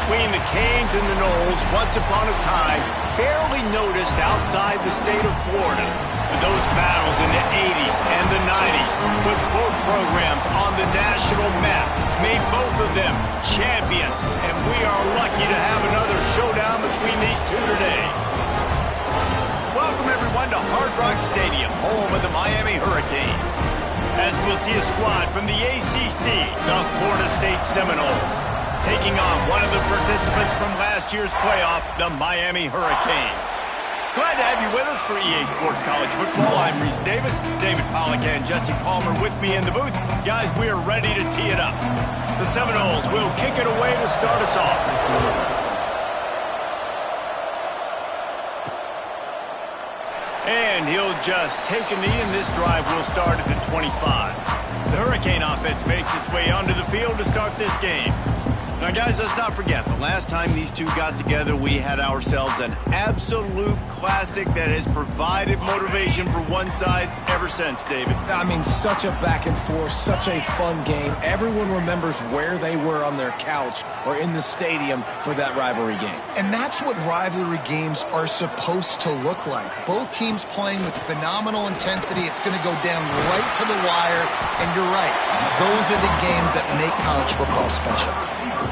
between the Canes and the Noles, once upon a time, barely noticed outside the state of Florida. But those battles in the 80s and the 90s put both programs on the national map, made both of them champions, and we are lucky to have another showdown between these two today. Welcome, everyone, to Hard Rock Stadium, home of the Miami Hurricanes, as we'll see a squad from the ACC, the Florida State Seminoles, taking on one of the participants from last year's playoff, the Miami Hurricanes. Glad to have you with us for EA Sports College Football. I'm Reese Davis, David Pollack and Jesse Palmer with me in the booth. Guys, we are ready to tee it up. The Seminoles will kick it away to start us off. And he'll just take a knee, and this drive will start at the 25. The Hurricane offense makes its way onto the field to start this game. Now, guys, let's not forget, the last time these two got together, we had ourselves an absolute classic that has provided motivation for one side ever since, David. I mean, such a back and forth, such a fun game. Everyone remembers where they were on their couch or in the stadium for that rivalry game. And that's what rivalry games are supposed to look like. Both teams playing with phenomenal intensity. It's going to go down right to the wire. And you're right, those are the games that make college football special.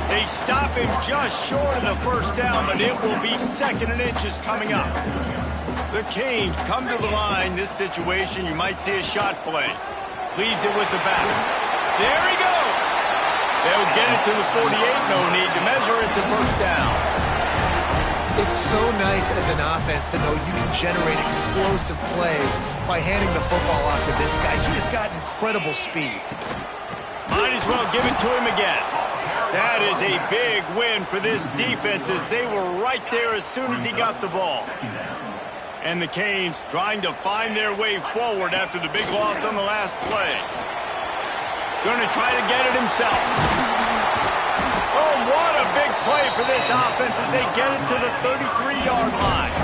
They stop him just short of the first down, but it will be second and inches coming up. The Canes come to the line. This situation, you might see a shot play. Leaves it with the back. There he goes. They'll get it to the 48. No need to measure it to first down. It's so nice as an offense to know you can generate explosive plays by handing the football off to this guy. He has got incredible speed. Might as well give it to him again. That is a big win for this defense, as they were right there as soon as he got the ball. And the Canes trying to find their way forward after the big loss on the last play. Going to try to get it himself. Oh, what a big play for this offense as they get it to the 33-yard line.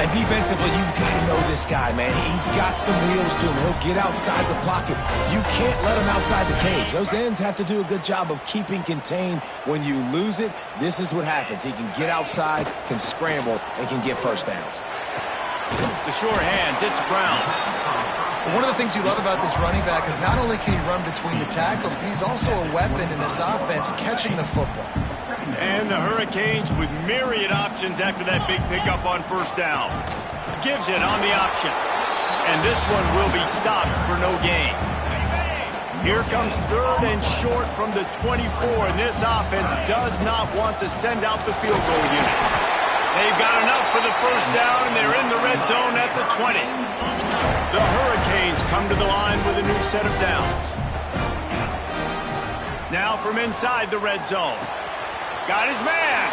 And defensively, you've got to know this guy, man. He's got some wheels to him. He'll get outside the pocket. You can't let him outside the cage. Those ends have to do a good job of keeping contained. When you lose it, this is what happens. He can get outside, can scramble, and can get first downs. The sure hands, it's Brown. One of the things you love about this running back is not only can he run between the tackles, but he's also a weapon in this offense catching the football. And the Hurricanes with myriad options after that big pickup on first down. Gives it on the option. And this one will be stopped for no gain. Here comes third and short from the 24, and this offense does not want to send out the field goal unit. They've got enough for the first down, and they're in the red zone at the 20. The Hurricanes come to the line with a new set of downs. Now from inside the red zone. Got his man.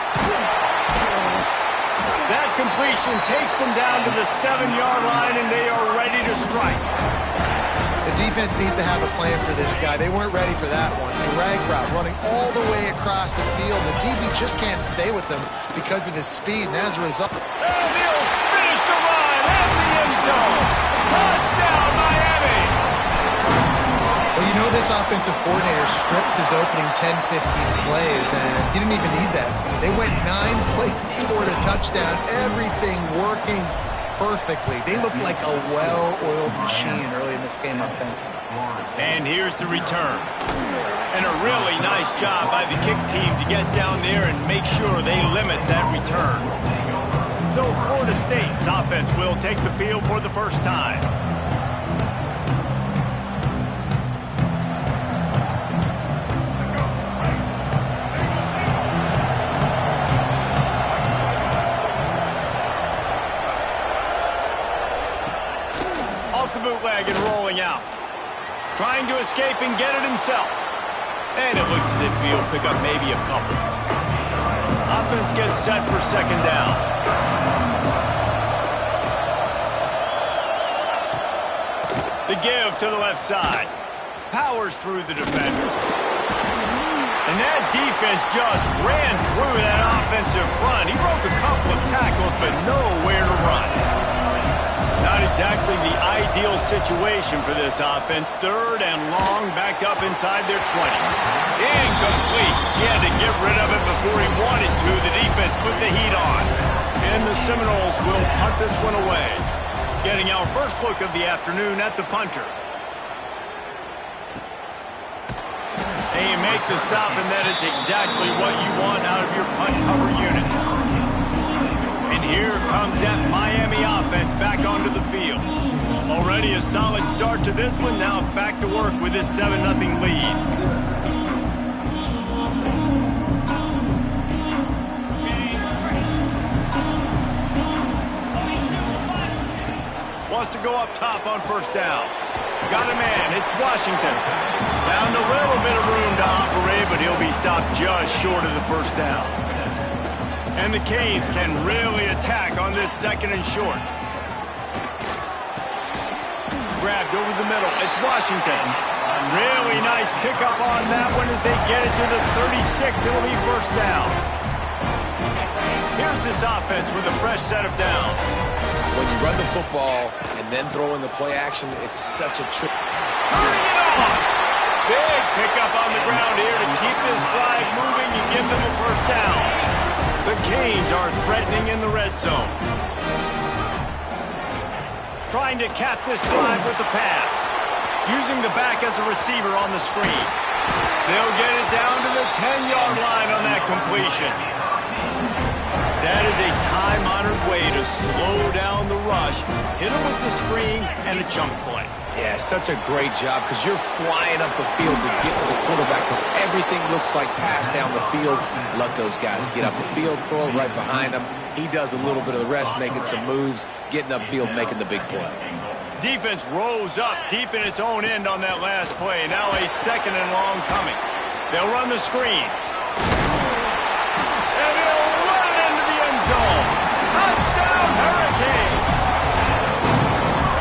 That completion takes them down to the 7-yard line, and they are ready to strike. The defense needs to have a plan for this guy. They weren't ready for that one. Drag route running all the way across the field. The DB just can't stay with them because of his speed, and as a result... And he'll finish the run at the end zone. Touchdown, Miami! Well, you know this offensive coordinator scripts his opening 10-15 plays, and he didn't even need that. They went 9 plays and scored a touchdown. Everything working perfectly. They look like a well-oiled machine early in this game offensively. And here's the return. And a really nice job by the kick team to get down there and make sure they limit that return. So Florida State's offense will take the field for the first time. Bootleg and rolling out. Trying to escape and get it himself. And it looks as if he'll pick up maybe a couple. Offense gets set for second down. The give to the left side. Powers through the defender. And that defense just ran through that offensive front. He broke a couple of tackles, but nowhere to run. Not exactly the ideal situation for this offense. 3rd and long, back up inside their 20. Incomplete. He had to get rid of it before he wanted to. The defense put the heat on. And the Seminoles will punt this one away. Getting our first look of the afternoon at the punter. And you make the stop, and that is exactly what you want out of your punt cover unit. And here comes that Miami offense back onto the field. Already a solid start to this one. Now back to work with this 7-0 lead. Wants to go up top on 1st down. Got a man. It's Washington. Found a little bit of room to operate, but he'll be stopped just short of the 1st down. And the Canes can really attack on this 2nd and short. Grabbed over the middle. It's Washington. Really nice pickup on that one as they get it to the 36. It'll be 1st down. Here's this offense with a fresh set of downs. When you run the football and then throw in the play action, it's such a trick. Turning it on. Big pickup on the ground here to keep this drive moving and give them a 1st down. The Canes are threatening in the red zone. Trying to cap this drive with the pass. Using the back as a receiver on the screen. They'll get it down to the 10-yard line on that completion. That is a time-honored way to slow down the rush, hit him with the screen, and a chunk play. Yeah, such a great job because you're flying up the field to get to the quarterback because everything looks like pass down the field. Let those guys get up the field, throw it right behind him. He does a little bit of the rest, making some moves, getting upfield, making the big play. Defense rose up deep in its own end on that last play. Now a 2nd and long coming. They'll run the screen. And he'll run it into the end zone. Touchdown, Hurricane!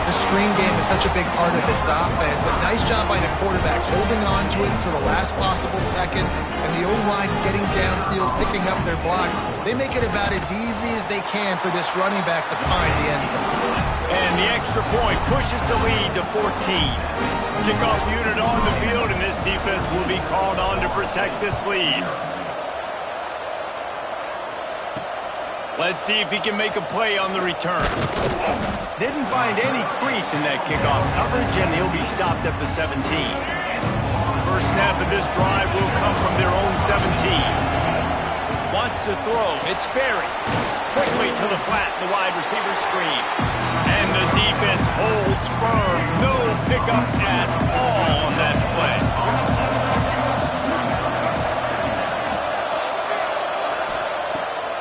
The screen game is such a big part of this offense. A nice job by the quarterback holding on to it until the last possible second, and the O-line getting downfield, picking up their blocks. They make it about as easy as they can for this running back to find the end zone. And the extra point pushes the lead to 14. Kickoff unit on the field, and this defense will be called on to protect this lead. Let's see if he can make a play on the return. Didn't find any crease in that kickoff coverage, and he'll be stopped at the 17. First snap of this drive will come from their own 17. Wants to throw. It's Sperry. Quickly to the flat, the wide receiver screen. And the defense holds firm. No pickup at all on that play.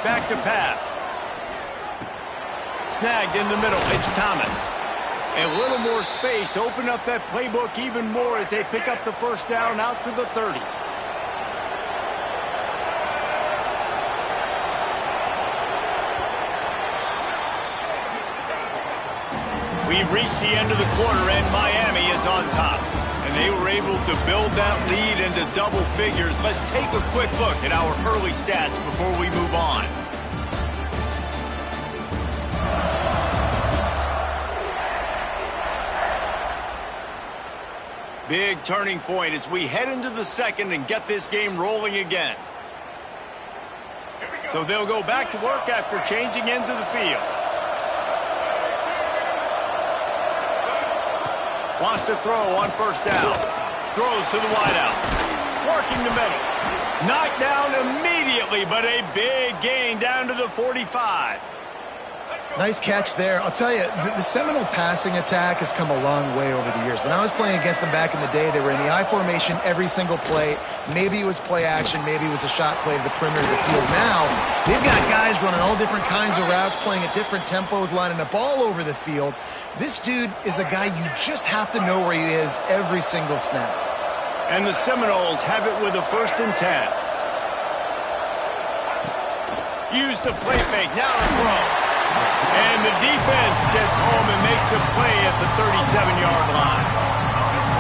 Back to pass. Snagged in the middle. It's Thomas. A little more space. Open up that playbook even more as they pick up the 1st down out to the 30. We've reached the end of the quarter, and Miami is on top. And they were able to build that lead into double figures. Let's take a quick look at our early stats before we move on. Big turning point as we head into the 2nd and get this game rolling again. So they'll go back to work after changing into the field. Wants to throw on 1st down. Throws to the wideout. Working the middle. Knocked down immediately, but a big gain down to the 45. Nice catch there. I'll tell you, the Seminole passing attack has come a long way over the years. When I was playing against them back in the day, they were in the I formation every single play. Maybe it was play action. Maybe it was a shot play to the perimeter of the field. Now, they've got guys running all different kinds of routes, playing at different tempos, lining the ball over the field. This dude is a guy you just have to know where he is every single snap. And the Seminoles have it with a 1st and 10. Use the play fake. Now to throw. And the defense gets home and makes a play at the 37-yard line.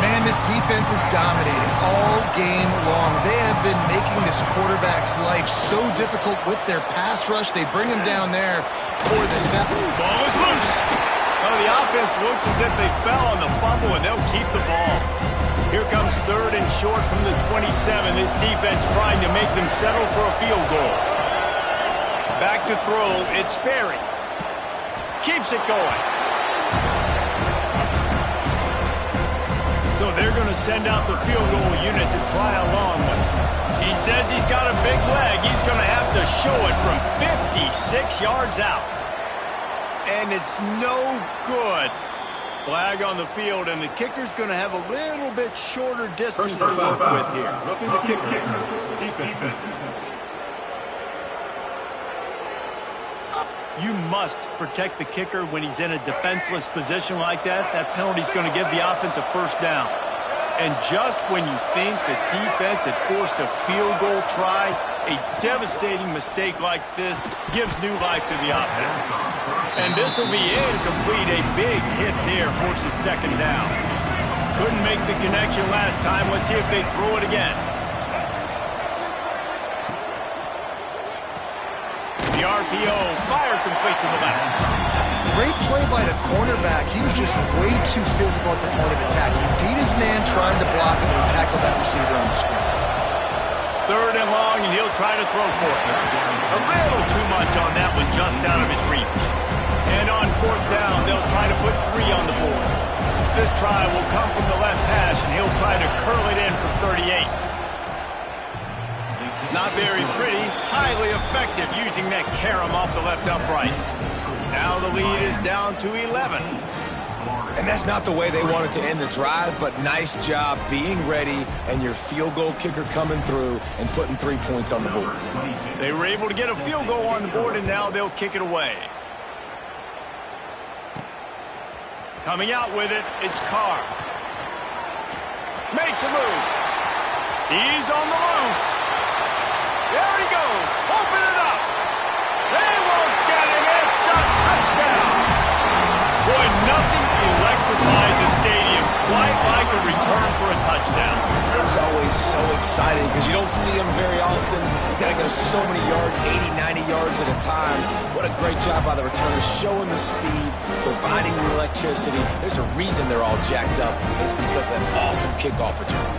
Man, this defense is dominating all game long. They have been making this quarterback's life so difficult with their pass rush. They bring him down there for the 7. Ball is loose. A the offense looks as if they fell on the fumble, and they'll keep the ball. Here comes 3rd and short from the 27. This defense trying to make them settle for a field goal. Back to throw. It's Berry. Keeps it going. So they're going to send out the field goal unit to try a long one. He says he's got a big leg. He's going to have to show it from 56 yards out. And it's no good. Flag on the field, and the kicker's going to have a little bit shorter distance to work with here. Roughing the kicker. Defense. You must protect the kicker when he's in a defenseless position like that. That penalty's going to give the offense a first down. And just when you think the defense had forced a field goal try, a devastating mistake like this gives new life to the offense. And this will be incomplete. A big hit there forces 2nd down. Couldn't make the connection last time. Let's see if they throw it again. The RPO, fire complete to the left. Great play by the cornerback. He was just way too physical at the point of attack. He beat his man trying to block him, and he tackled that receiver on the screen. 3rd and long, and he'll try to throw for it. A little too much on that one, just out of his reach. And on 4th down, they'll try to put 3 on the board. This try will come from the left hash, and he'll try to curl it in from 38. Not very pretty, highly effective using that carom off the left upright. Now the lead is down to 11. And that's not the way they wanted to end the drive, but nice job being ready and your field goal kicker coming through and putting 3 points on the board. They were able to get a field goal on the board, and now they'll kick it away. Coming out with it, it's Carr. Makes a move. He's on the loose. There he goes. Open it up. They won't get him. It's a touchdown. Boy, nothing electrifies a stadium quite like a return for a touchdown. It's always so exciting because you don't see them very often. You got to go so many yards, 80, 90 yards at a time. What a great job by the returners, showing the speed, providing the electricity. There's a reason they're all jacked up. It's because of that awesome kickoff return.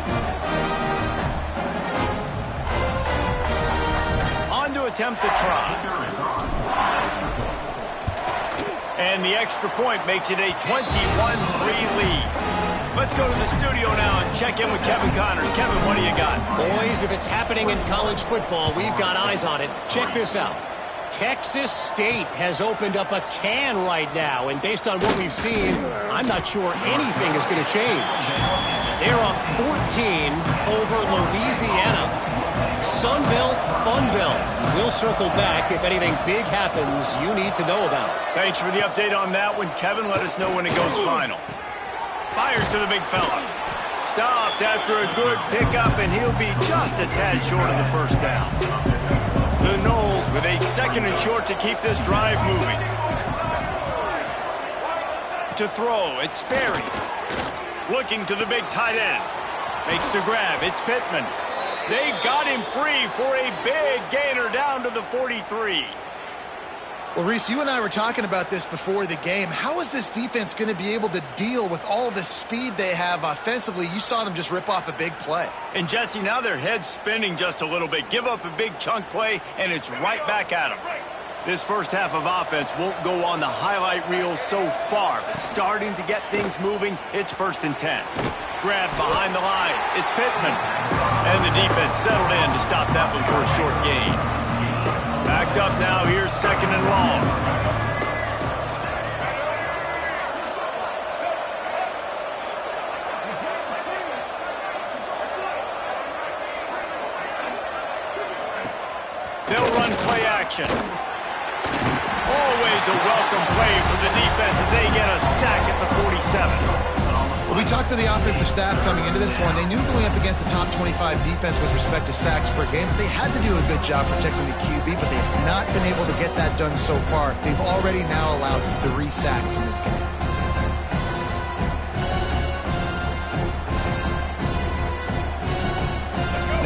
On to attempt the try. And the extra point makes it a 21-3 lead. Let's go to the studio now and check in with Kevin Connors. Kevin, what do you got? Boys, if it's happening in college football, we've got eyes on it. Check this out. Texas State has opened up a can right now, and based on what we've seen, I'm not sure anything is going to change. They're up 14 over Louisiana. Sunbelt, Funbelt. We'll circle back if anything big happens you need to know about. Thanks for the update on that one, Kevin. Let us know when it goes final. Fires to the big fella. Stopped after a good pickup, and he'll be just a tad short of the first down. The Noles with a 2nd and short to keep this drive moving. To throw, it's Sperry. Looking to the big tight end. Makes the grab, it's Pittman. They got him free for a big gainer down to the 43. Well, Reese, you and I were talking about this before the game. How is this defense going to be able to deal with all the speed they have offensively? You saw them just rip off a big play. And, Jesse, now their head's spinning just a little bit. Give up a big chunk play, and it's right back at them. This first half of offense won't go on the highlight reel so far, but starting to get things moving, it's 1st and 10. Grab behind the line. It's Pittman. And the defense settled in to stop that one for a short gain. Backed up now. Here's 2nd and long. They'll run play action. Always a welcome play for the defense as they get a sack at the 47. Well, we talked to the offensive staff coming into this one. They knew going up against the top 25 defense with respect to sacks per game. They had to do a good job protecting the QB, but they've not been able to get that done so far. They've already now allowed 3 sacks in this game.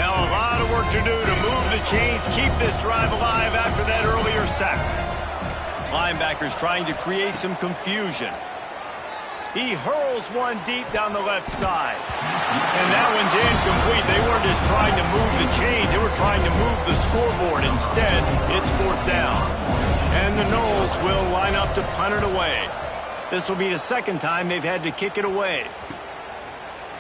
Now a lot of work to do to move the chains, keep this drive alive after that earlier sack. Linebackers trying to create some confusion. He hurls one deep down the left side. And that one's incomplete. They weren't just trying to move the chains. They were trying to move the scoreboard. Instead, it's 4th down. And the Noles will line up to punt it away. This will be the second time they've had to kick it away.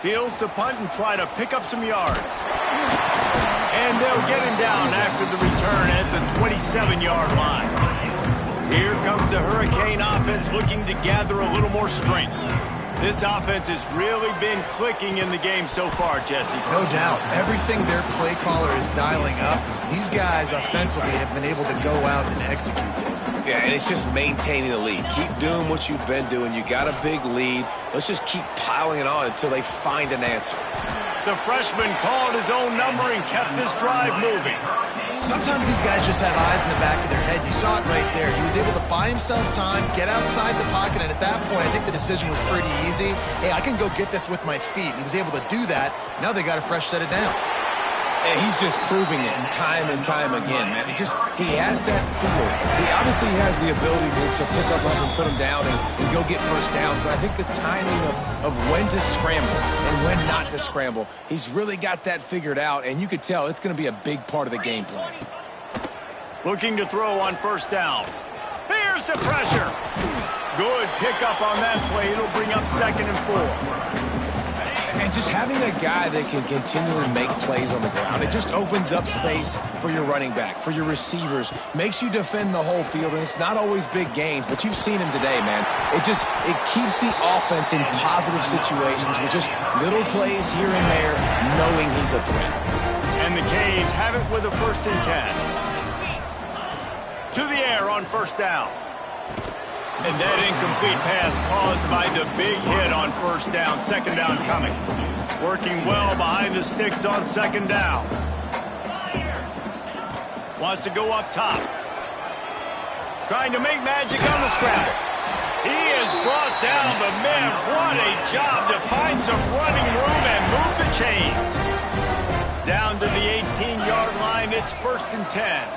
Fields to punt and try to pick up some yards. And they'll get him down after the return at the 27-yard line. Here comes the Hurricane offense looking to gather a little more strength. This offense has really been clicking in the game so far, Jesse. No doubt. Everything their play caller is dialing up, these guys offensively have been able to go out and execute. Yeah, and it's just maintaining the lead. Keep doing what you've been doing. You got a big lead. Let's just keep piling it on until they find an answer. The freshman called his own number and kept this drive moving. Sometimes these guys just have eyes in the back of their head. You saw it right there. He was able to buy himself time, get outside the pocket, and at that point, I think the decision was pretty easy. Hey, I can go get this with my feet. He was able to do that. Now they got a fresh set of downs. And he's just proving it time and time again, man. He has that feel. He obviously has the ability to pick up and put him down and go get first downs. But I think the timing of when to scramble and when not to scramble, he's really got that figured out. And you could tell it's going to be a big part of the game plan. Looking to throw on 1st down. Here's the pressure. Good pickup on that play. It'll bring up 2nd and 4. And just having a guy that can continually make plays on the ground, it just opens up space for your running back, for your receivers, makes you defend the whole field, and it's not always big gains, but you've seen him today, man. It keeps the offense in positive situations with just little plays here and there, knowing he's a threat. And the Canes have it with a 1st and 10. To the air on 1st down. And that incomplete pass caused by the big hit on 1st down. 2nd down coming. Working well behind the sticks on 2nd down. Wants to go up top. Trying to make magic on the scramble. He has brought down the men. What a job to find some running room and move the chains. Down to the 18-yard line, it's 1st and 10.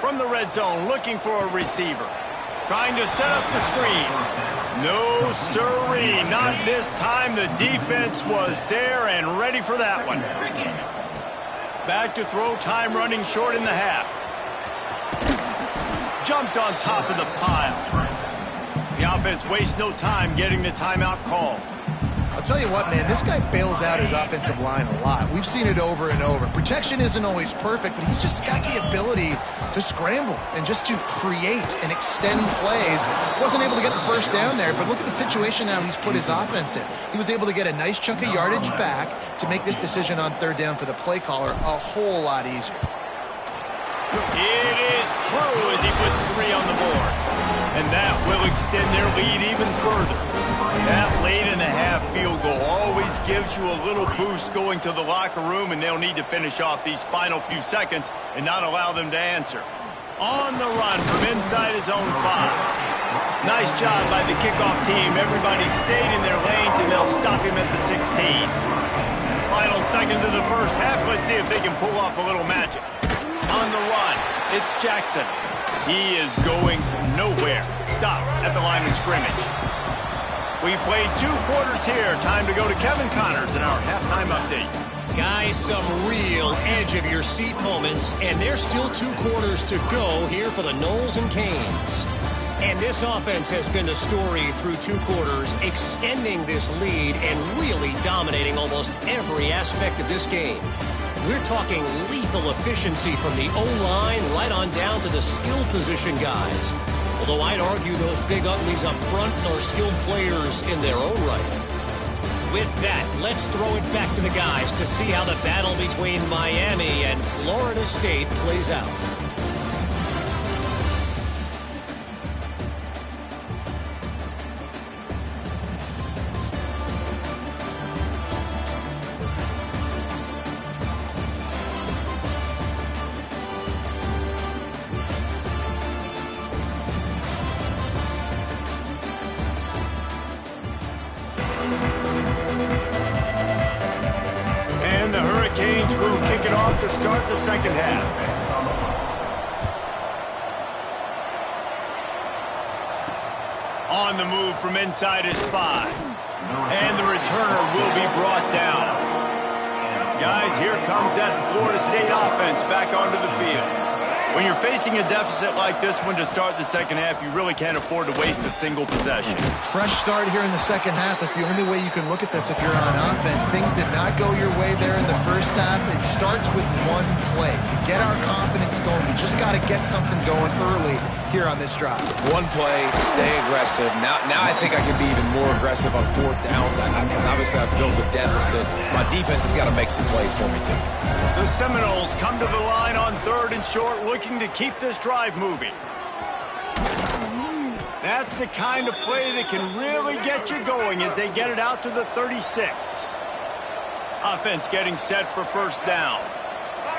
From the red zone, looking for a receiver. Trying to set up the screen. No, sirree, not this time. The defense was there and ready for that one. Back to throw, time running short in the half. Jumped on top of the pile. The offense wastes no time getting the timeout call. I'll tell you what, man, this guy bails out his offensive line a lot. We've seen it over and over. Protection isn't always perfect, but he's just got the ability to scramble and just to create and extend plays. Wasn't able to get the 1st down there, but look at the situation now he's put his offense in. He was able to get a nice chunk of yardage back to make this decision on 3rd down for the play caller a whole lot easier. It is true as he puts 3 on the board. And that will extend their lead even further. That late in the half field goal always gives you a little boost going to the locker room, and they'll need to finish off these final few seconds and not allow them to answer. On the run from inside his own 5. Nice job by the kickoff team. Everybody stayed in their lanes, and they'll stop him at the 16. Final seconds of the first half. Let's see if they can pull off a little magic. On the run, it's Jackson. He is going nowhere. Stop at the line of scrimmage. We've played 2 quarters here. Time to go to Kevin Connors in our halftime update. Guys, some real edge-of-your-seat moments, and there's still 2 quarters to go here for the Noles and Canes. And this offense has been the story through 2 quarters, extending this lead and really dominating almost every aspect of this game. We're talking lethal efficiency from the O-line right on down to the skill position guys. Although I'd argue those big uglies up front are skilled players in their own right. With that, let's throw it back to the guys to see how the battle between Miami and Florida State plays out. And the Hurricanes will kick it off to start the second half. On on the move from inside his 5. And the returner will be brought down. Guys, here comes that Florida State offense back onto the field. When you're facing a deficit like this one to start the second half, you really can't afford to waste a single possession. Fresh start here in the second half. That's the only way you can look at this if you're on offense. Things did not go your way there in the first half. It starts with one play. To get our confidence going, we just got to get something going early here on this drive. One play, stay aggressive. Now I think I can be even more aggressive on fourth downs because obviously I've built a deficit. My defense has got to make some plays for me too. The Seminoles come to the line on 3rd and short, looking to keep this drive moving. That's the kind of play that can really get you going as they get it out to the 36. Offense getting set for first down.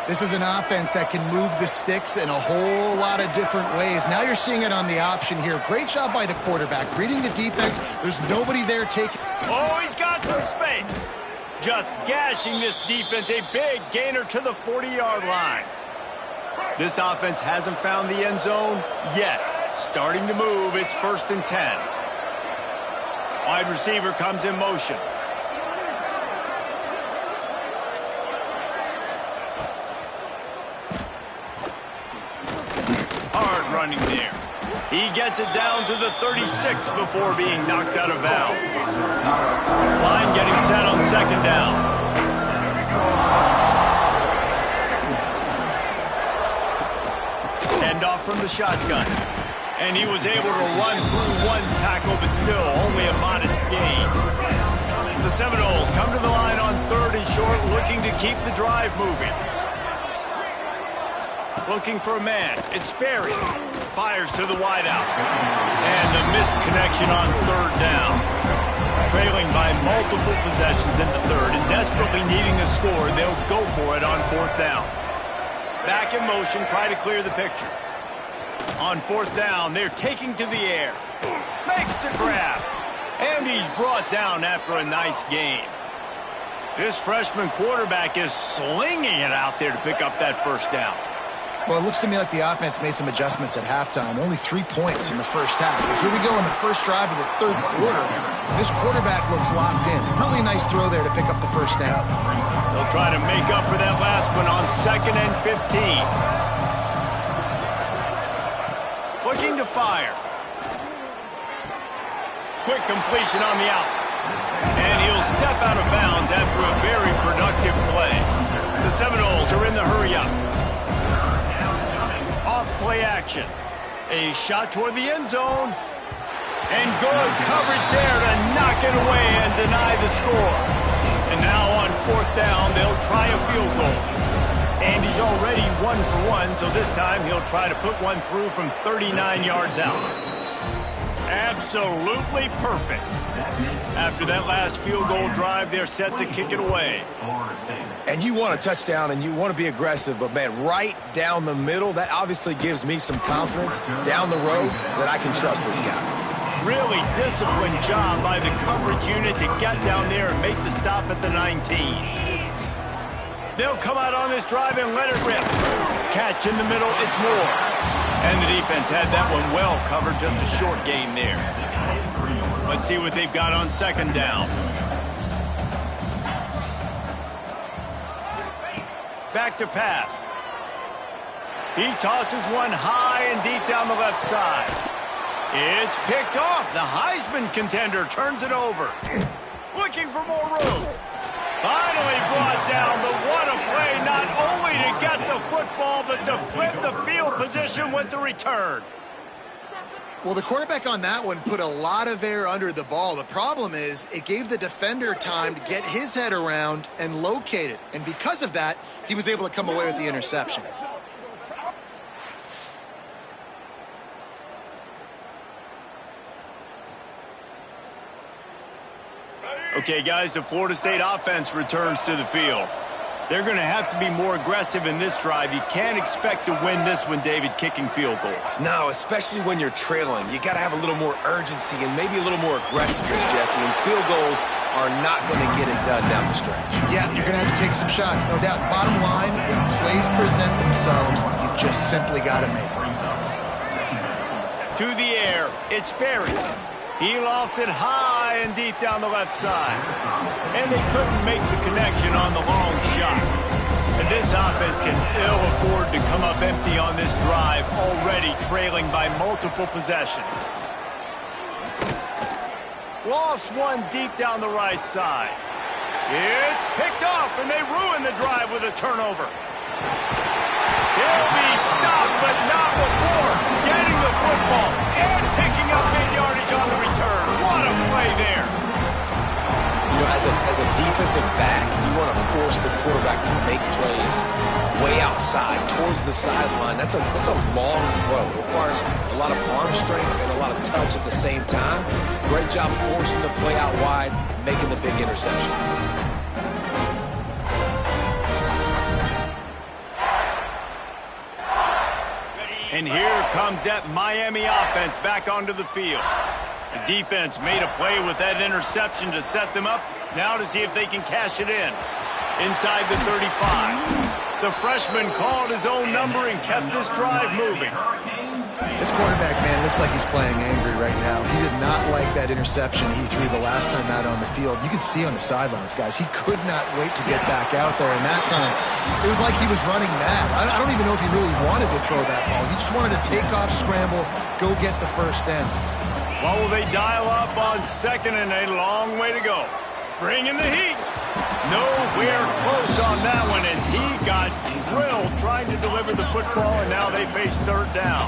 This is an offense that can move the sticks in a whole lot of different ways. Now you're seeing it on the option here. Great job by the quarterback. Reading the defense, there's nobody there taking... Oh, he's got some space. Just gashing this defense, a big gainer to the 40-yard line. This offense hasn't found the end zone yet. Starting to move, it's 1st and 10. Wide receiver comes in motion. Hard running there. He gets it down to the 36 before being knocked out of bounds. Line getting set on 2nd down. End off from the shotgun. And he was able to run through one tackle, but still only a modest gain. The Seminoles come to the line on 3rd and short, looking to keep the drive moving. Looking for a man. It's Sperry. Fires to the wideout. And the missed connection on 3rd down. Trailing by multiple possessions in the 3rd and desperately needing a score, they'll go for it on 4th down. Back in motion, try to clear the picture. On 4th down, they're taking to the air. Makes the grab. And he's brought down after a nice gain. This freshman quarterback is slinging it out there to pick up that 1st down. Well, it looks to me like the offense made some adjustments at halftime. Only 3 points in the first half. But here we go in the first drive of this 3rd quarter. This quarterback looks locked in. Really nice throw there to pick up the 1st down. They'll try to make up for that last one on 2nd and 15. Looking to fire. Quick completion on the out. And he'll step out of bounds after a very productive play. The Seminoles are in the hurry-up. Off-play action. A shot toward the end zone. And good coverage there to knock it away and deny the score. And now on 4th down, they'll try a field goal. And he's already 1 for 1, so this time he'll try to put one through from 39 yards out. Absolutely perfect. After that last field goal drive, they're set to kick it away. And you want a touchdown and you want to be aggressive, but man, right down the middle, that obviously gives me some confidence down the road that I can trust this guy. Really disciplined job by the coverage unit to get down there and make the stop at the 19. They'll come out on this drive and let it rip. Catch in the middle, it's more. And the defense had that one well covered, just a short gain there. Let's see what they've got on 2nd down. Back to pass. He tosses one high and deep down the left side. It's picked off. The Heisman contender turns it over. Looking for more room. Finally brought down, but what a play, not only to get the football, but to flip the field position with the return. Well, the quarterback on that one put a lot of air under the ball. The problem is it gave the defender time to get his head around and locate it. And because of that, he was able to come away with the interception. Okay, guys, the Florida State offense returns to the field. They're going to have to be more aggressive in this drive. You can't expect to win this one, David, kicking field goals. No, especially when you're trailing. You got to have a little more urgency and maybe a little more aggressiveness, Jesse. And field goals are not going to get it done down the stretch. Yeah, you're going to have to take some shots, no doubt. Bottom line, when plays present themselves, you've just simply got to make them. To the air, it's Sperry. He lost it high and deep down the left side. And they couldn't make the connection on the long shot. And this offense can ill afford to come up empty on this drive, already trailing by multiple possessions. Lost one deep down the right side. It's picked off, and they ruin the drive with a turnover. He'll be stopped, but not before getting the football and picking up big yardage on the return. What a play there. You know, as a defensive back, you want to force the quarterback to make plays way outside, towards the sideline. That's a long throw. It requires a lot of arm strength and a lot of touch at the same time. Great job forcing the play out wide, making the big interception. And here comes that Miami offense back onto the field. The defense made a play with that interception to set them up. Now to see if they can cash it in. Inside the 35. The freshman called his own number and kept this drive moving. This quarterback, man, looks like he's playing angry right now. He did not like that interception he threw the last time out on the field. You could see on the sidelines, guys, he could not wait to get back out there. And that time, it was like he was running mad. I don't even know if he really wanted to throw that ball. He just wanted to take off, scramble, go get the first down. Well, will they dial up on second and a long way to go? Bring in the heat. Nowhere close on that one as he got drilled trying to deliver the football, and now they face third down.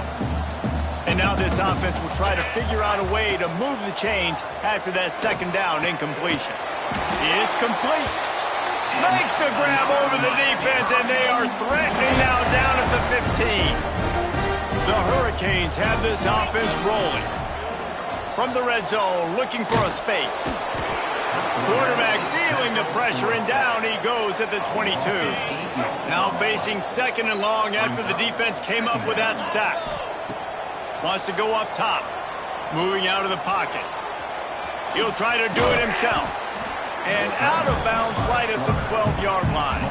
And now this offense will try to figure out a way to move the chains after that second down incompletion. It's complete. Makes the grab over the defense, and they are threatening now down at the 15. The Hurricanes have this offense rolling. From the red zone, looking for a space. Quarterback feeling the pressure, and down he goes at the 22. Now facing second and long after the defense came up with that sack. Wants to go up top. Moving out of the pocket. He'll try to do it himself. And out of bounds right at the 12-yard line.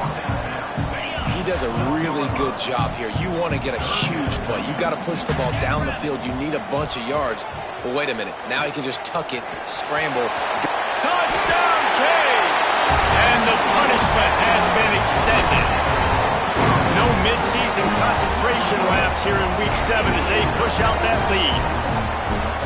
He does a really good job here. You want to get a huge play. You got to push the ball down the field. You need a bunch of yards. Well, wait a minute. Now he can just tuck it, scramble. Touchdown, Canes! And the punishment has been extended. No midseason concentration laps here in Week 7 as they push out that lead.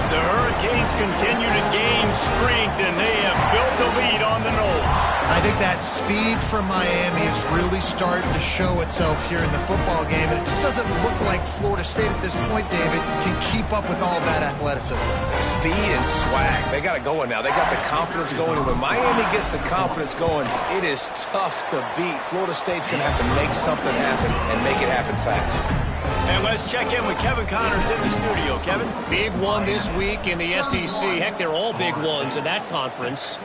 The Hurricanes continue to gain strength, and they have built a lead on the Noles. I think that speed from Miami is really starting to show itself here in the football game, and it just doesn't look like Florida State at this point, David, can keep up with all that athleticism. Speed and swag. They got it going now. They got the confidence going, and when Miami gets the confidence going, it is tough to beat. Florida State's going to have to make something happen and make it happen fast. And let's check in with Kevin Connors in the studio. Kevin? Big one this week in the SEC. Heck, they're all big ones in that conference.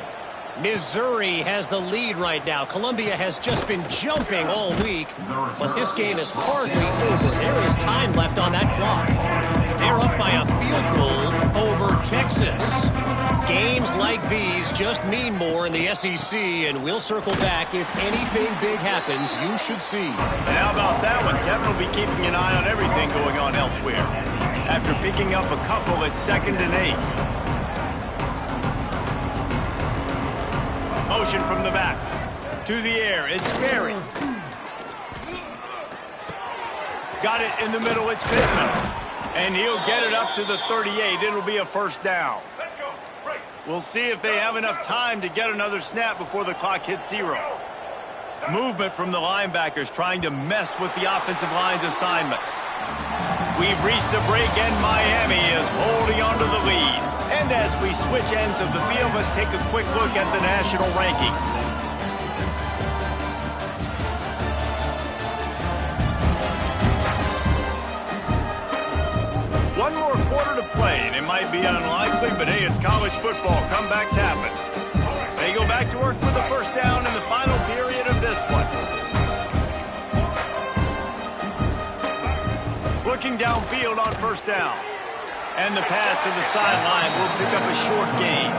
Missouri has the lead right now. Columbia has just been jumping all week, but this game is hardly over. There is time left on that clock. They're up by a field goal over Texas. Games like these just mean more in the SEC, and we'll circle back. If anything big happens, you should see. And how about that one? Kevin will be keeping an eye on everything going on elsewhere. After picking up a couple at 2nd and 8. Motion from the back. To the air. It's Sperry. Got it in the middle. It's Pittman. And he'll get it up to the 38. It'll be a first down. We'll see if they have enough time to get another snap before the clock hits 0. Movement from the linebackers trying to mess with the offensive line's assignments. We've reached a break, and Miami is holding on to the lead. And as we switch ends of the field, let's take a quick look at the national rankings. One more quarter to play, and it might be unlikely, but hey, it's college football. Comebacks happen. They go back to work with the first down in the final period of this one. Looking downfield on first down. And the pass to the sideline will pick up a short gain.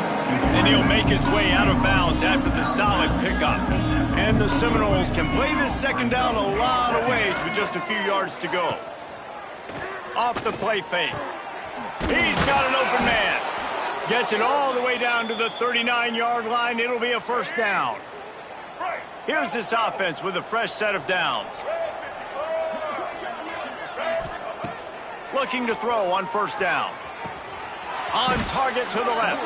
And he'll make his way out of bounds after the solid pickup. And the Seminoles can play this second down a lot of ways with just a few yards to go. Off the play fake. He's got an open man. Gets it all the way down to the 39-yard line. It'll be a first down. Here's this offense with a fresh set of downs. Looking to throw on first down. On target to the left.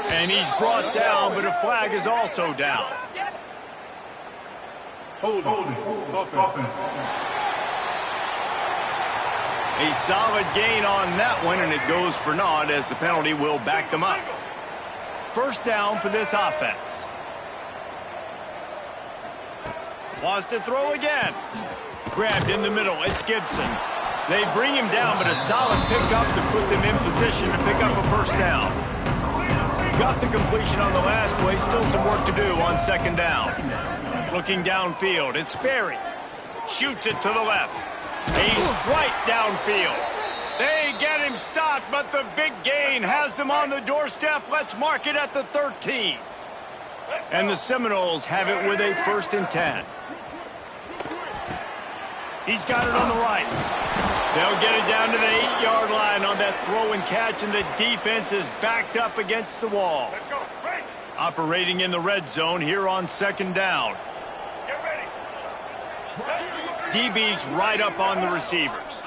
And he's brought down, but a flag is also down. Holding. Offense. A solid gain on that one, and it goes for naught as the penalty will back them up. First down for this offense. Wants to throw again. Grabbed in the middle. It's Gibson. They bring him down, but a solid pickup to put them in position to pick up a first down. Got the completion on the last play. Still some work to do on second down. Looking downfield. It's Sperry. Shoots it to the left. A strike downfield. They get him stopped, but the big gain has them on the doorstep. Let's mark it at the 13. And the Seminoles have it with a 1st and 10. He's got it on the right. They'll get it down to the 8-yard line on that throw and catch, and the defense is backed up against the wall. Operating in the red zone here on second down. DB's right up on the receivers.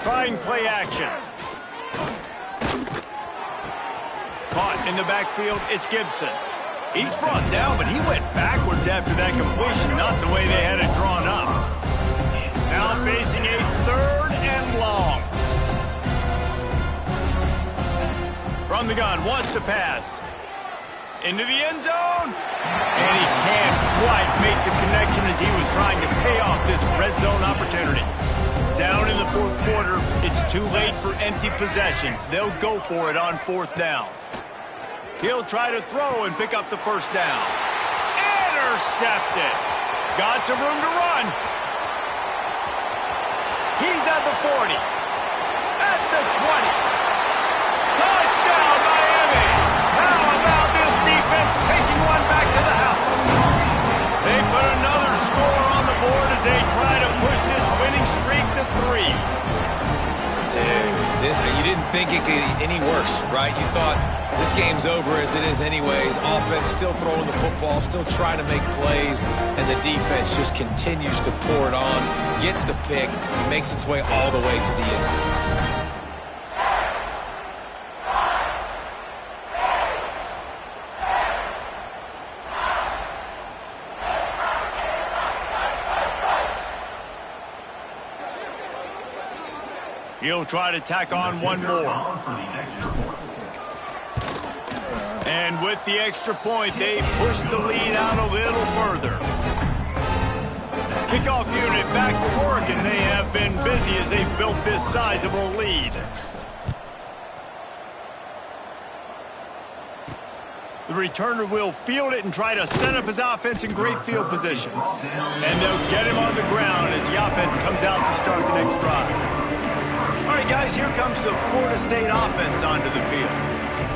Trying play action. Caught in the backfield, it's Gibson. He's brought down, but he went backwards after that completion, not the way they had it drawn up. Now facing a 3rd and long. From the gun, wants to pass. Into the end zone. And he can't quite make the connection as he was trying to pay off this red zone opportunity. Down in the 4th quarter, it's too late for empty possessions. They'll go for it on 4th down. He'll try to throw and pick up the first down. Intercepted. Got some room to run. He's at the 40. At the 20. Touchdown, Miami. How about this defense taking one back to the house? They put another score on the board as they try to push this winning streak to 3. Dude, you didn't think it could get any worse, right? You thought this game's over as it is anyways. Offense still throwing the football, still trying to make plays, and the defense just continues to pour it on, gets the pick, makes its way all the way to the end zone. He'll try to tack on one more. And with the extra point, they push the lead out a little further. Kickoff unit back to work, and they have been busy as they've built this sizable lead. The returner will field it and try to set up his offense in great field position. And they'll get him on the ground as the offense comes out to start the next drive. All right, guys, here comes the Florida State offense onto the field.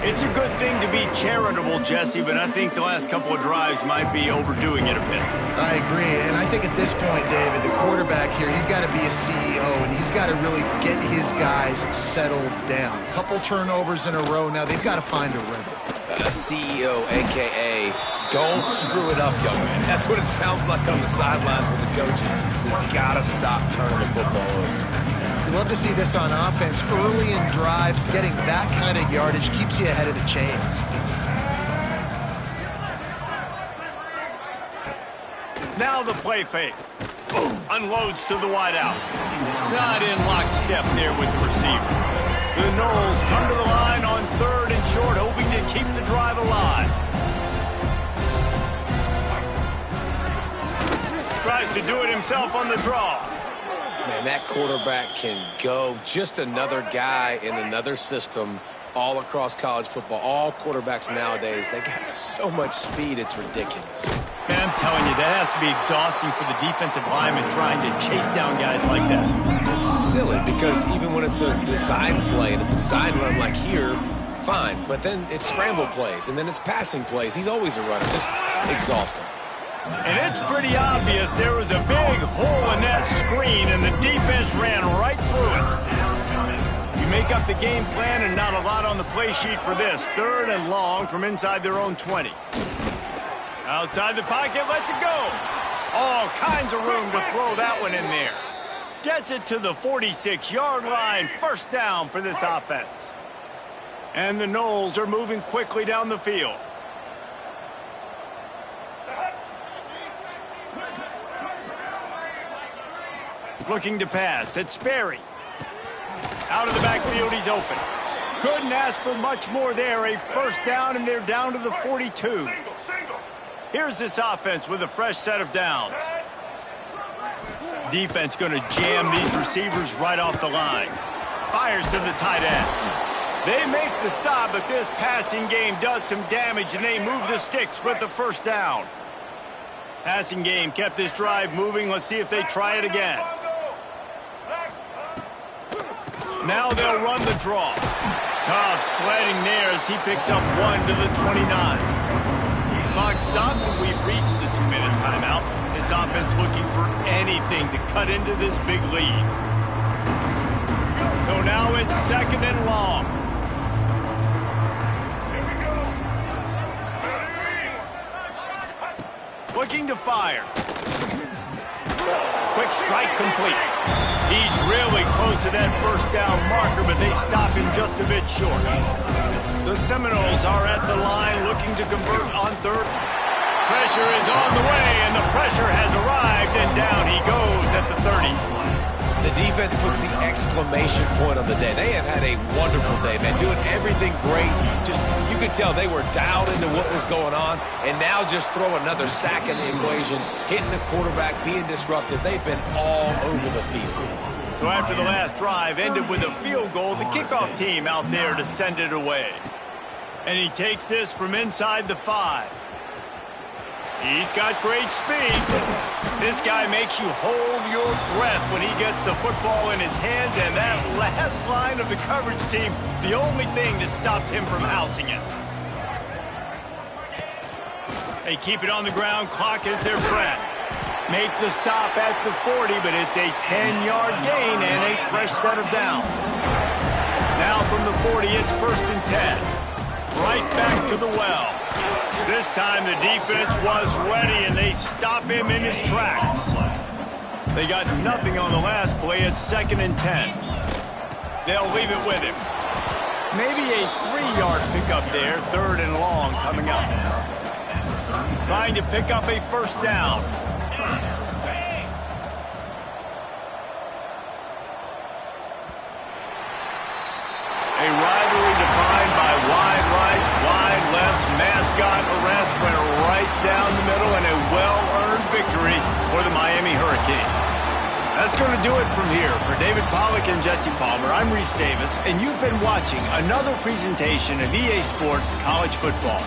It's a good thing to be charitable, Jesse, but I think the last couple of drives might be overdoing it a bit. I agree, and I think at this point, David, the quarterback here, he's got to be a CEO, and he's got to really get his guys settled down. A couple turnovers in a row now. They've got to find a rhythm. CEO, a.k.a. don't screw it up, young man. That's what it sounds like on the sidelines with the coaches. We've got to stop turning the football over. Love to see this on offense. Early in drives, getting that kind of yardage keeps you ahead of the chains. Now the play fake. Unloads to the wideout. Not in lockstep there with the receiver. The Noles come to the line on 3rd and short, hoping to keep the drive alive. Tries to do it himself on the draw. Man, that quarterback can go. Just another guy in another system all across college football. All quarterbacks nowadays, they got so much speed, it's ridiculous. Man, I'm telling you, that has to be exhausting for the defensive lineman trying to chase down guys like that. It's silly because even when it's a design play and it's a design run like here, fine. But then it's scramble plays and then it's passing plays. He's always a runner. Just exhausting. And it's pretty obvious there was a big hole in that screen, and the defense ran right through it. You make up the game plan and not a lot on the play sheet for this. 3rd and long from inside their own 20. Outside the pocket, lets it go. All kinds of room to throw that one in there. Gets it to the 46-yard line. 1st down for this offense. And the Noles are moving quickly down the field. Looking to pass. It's Sperry. Out of the backfield, he's open. Couldn't ask for much more there. A 1st down, and they're down to the 42. Here's this offense with a fresh set of downs. Defense going to jam these receivers right off the line. Fires to the tight end. They make the stop, but this passing game does some damage, and they move the sticks with the 1st down. Passing game kept this drive moving. Let's see if they try it again. Now they'll run the draw. Tough sledding there as he picks up 1 to the 29. Clock stops, and we've reached the 2-minute timeout. This offense looking for anything to cut into this big lead. So now it's 2nd and long. Looking to fire. Quick strike complete. He's really close to that 1st down marker, but they stop him just a bit short. The Seminoles are at the line looking to convert on 3rd. Pressure is on the way, and the pressure has arrived, and down he goes at the 30. The defense puts the exclamation point on the day. They have had a wonderful day, man, doing everything great. Just, you could tell they were dialed into what was going on, and now just throw another sack in the equation, hitting the quarterback, being disruptive. They've been all over the field. So after the last drive ended with a field goal, the kickoff team out there to send it away. And he takes this from inside the 5. He's got great speed. This guy makes you hold your breath when he gets the football in his hands, and that last line of the coverage team, the only thing that stopped him from housing it. They keep it on the ground. Clock is their friend. Make the stop at the 40, but it's a 10-yard gain and a fresh set of downs. Now from the 40, it's 1st and 10. Right back to the well. This time the defense was ready, and they stop him in his tracks. They got nothing on the last play. It's 2nd and 10. They'll leave it with him. Maybe a 3-yard pickup there. 3rd and long coming up. Trying to pick up a 1st down. A rivalry defined by wide rights, wide lefts, mascot arrest went right down the middle, and a well-earned victory for the Miami Hurricanes. That's going to do it from here. For David Pollack and Jesse Palmer, I'm Reese Davis, and you've been watching another presentation of EA Sports College Football.